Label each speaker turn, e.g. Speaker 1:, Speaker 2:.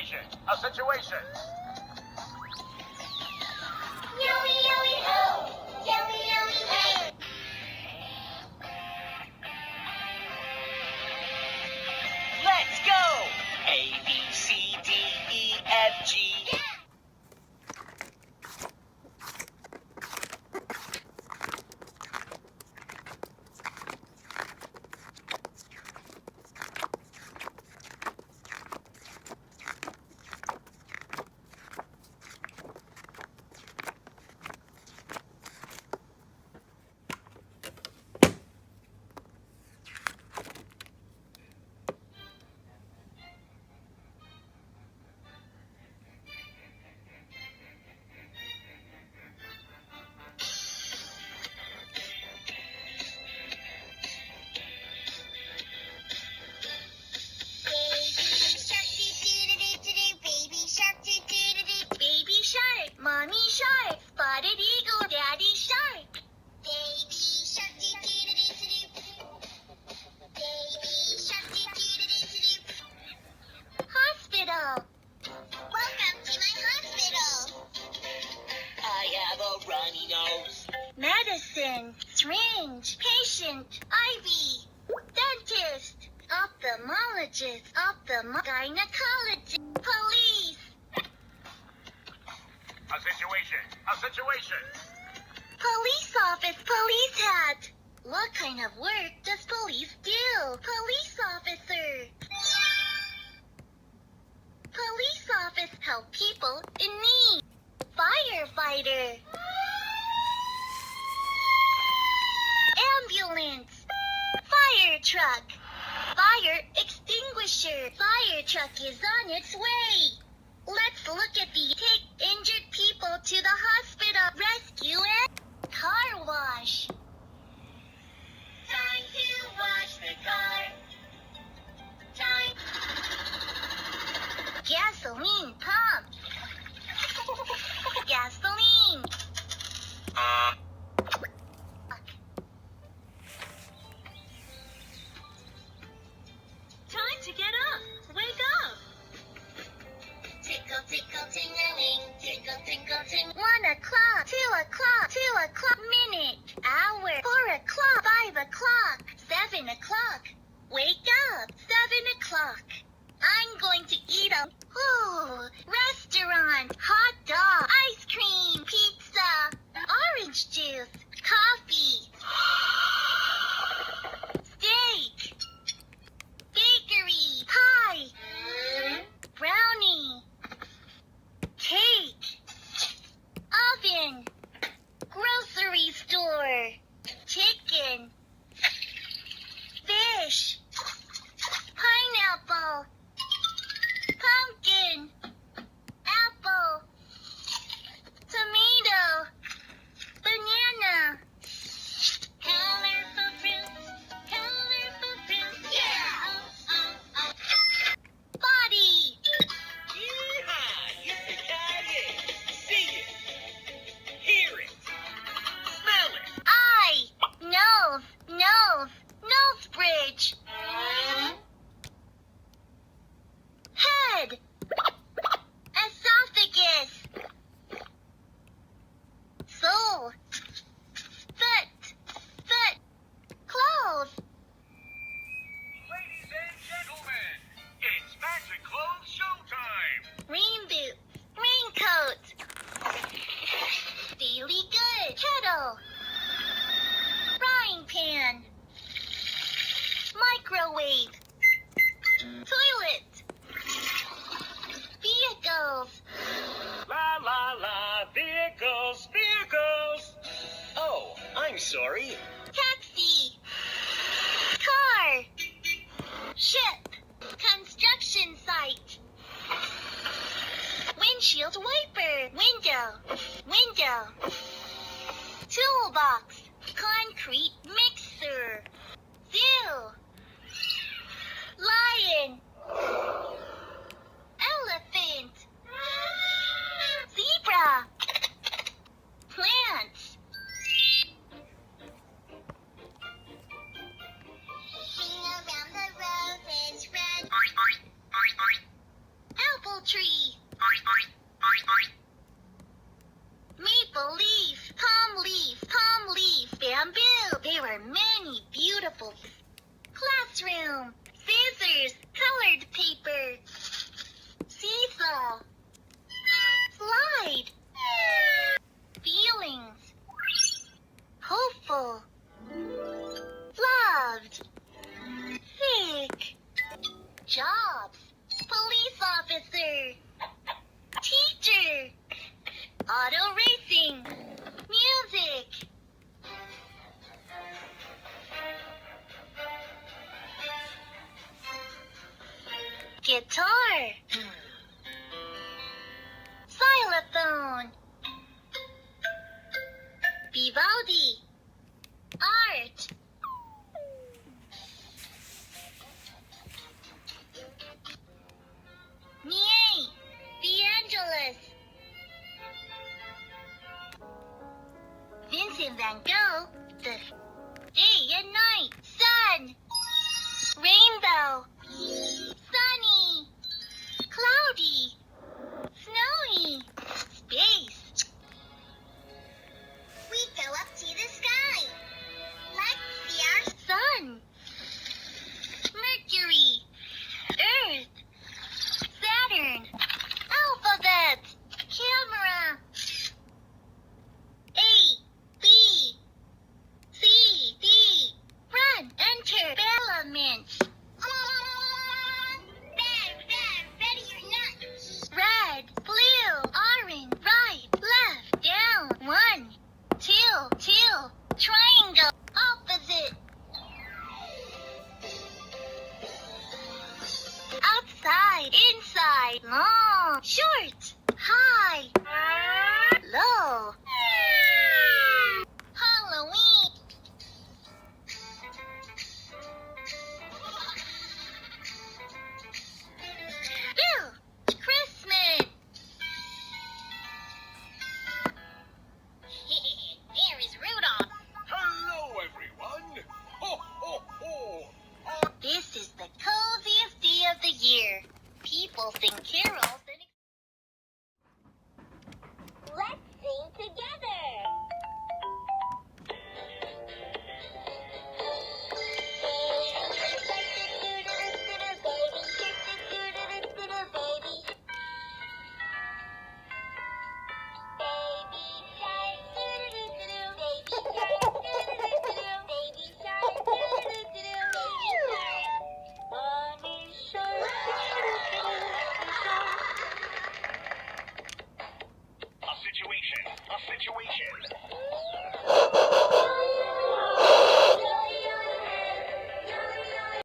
Speaker 1: situation. A situation.
Speaker 2: Yowie, yowie, ho! Yowie, yowie, hey!
Speaker 3: Let's go! A, B, C, D, E, F, G.
Speaker 2: Baby shark, mommy shark, spotted eagle, daddy shark. Baby shark, baby shark, hospital. Welcome to my hospital.
Speaker 3: I have a runny nose.
Speaker 2: Medicine, syringe, patient, IV, dentist, ophthalmologist, gynecologist, police.
Speaker 1: A situation. A situation.
Speaker 2: Police office, police hat. What kind of work does police do? Police officer. Police office help people in need. Firefighter. Ambulance. Fire truck. Fire extinguisher. Fire truck is on its way. Let's look at the take injured people to the hospital. Rescue and car wash. Time to wash the car. Time. Gasoline pump. Gasoline.
Speaker 4: Time to get up. Wake up.
Speaker 2: Tickle, tickle, tingling, tickle, tinkle, ting. 1 o'clock, 2 o'clock, 2 o'clock, minute, hour, 4 o'clock, 5 o'clock, 7 o'clock. Wake up, 7 o'clock. I'm going to eat a restaurant, hot dog, ice cream, pizza, orange juice, coffee, steak, bakery, pie, brownie, cake, oven, grocery store, chicken, fish, pineapple, pumpkin, apple, tomato, banana. Colorful fruits, yeah! Body,
Speaker 3: Yeehaw! Yippee-ki-yay! See it. Hear it. Smell it.
Speaker 2: eye, nose bridge. Head, esophagus, soul, foot, clothes,
Speaker 1: Ladies and gentlemen, it's Magic Clothes Showtime.
Speaker 2: rain boots, raincoat, daily goods, kettle, frying pan, microwave, toilet, vehicles,
Speaker 3: La la la, vehicles. Oh, I'm sorry.
Speaker 2: taxi, car, ship, construction site, windshield wiper, window, toolbox, concrete mixer, zoo, lion, elephant, zebra, plants, many beautiful classroom, scissors, colored paper, seesaw, slide, feelings, hopeful, loved, sick, jobs, police officer, teacher, auto racing, music. Guitar, xylophone, Vivaldi, art, Nier, the Angelus, Vincent van Gogh, the day and night, sun, rainbow, sunny, cloudy, snowy, space. We go up to the sky. Let's see our sun, Mercury, Earth, Saturn, alphabet, camera, A, B, C, D, run, enter, element. Ready or not? Red, blue, orange, right, left, down, 1, 2, 2, triangle, opposite. Outside, inside, long, short, high, low. Halloween. Bill, Christmas. There is Rudolph.
Speaker 1: Hello, everyone. Ho, ho, ho.
Speaker 2: This is the coziest day of the year. People sing carols and... Let's sing together.
Speaker 1: A situation.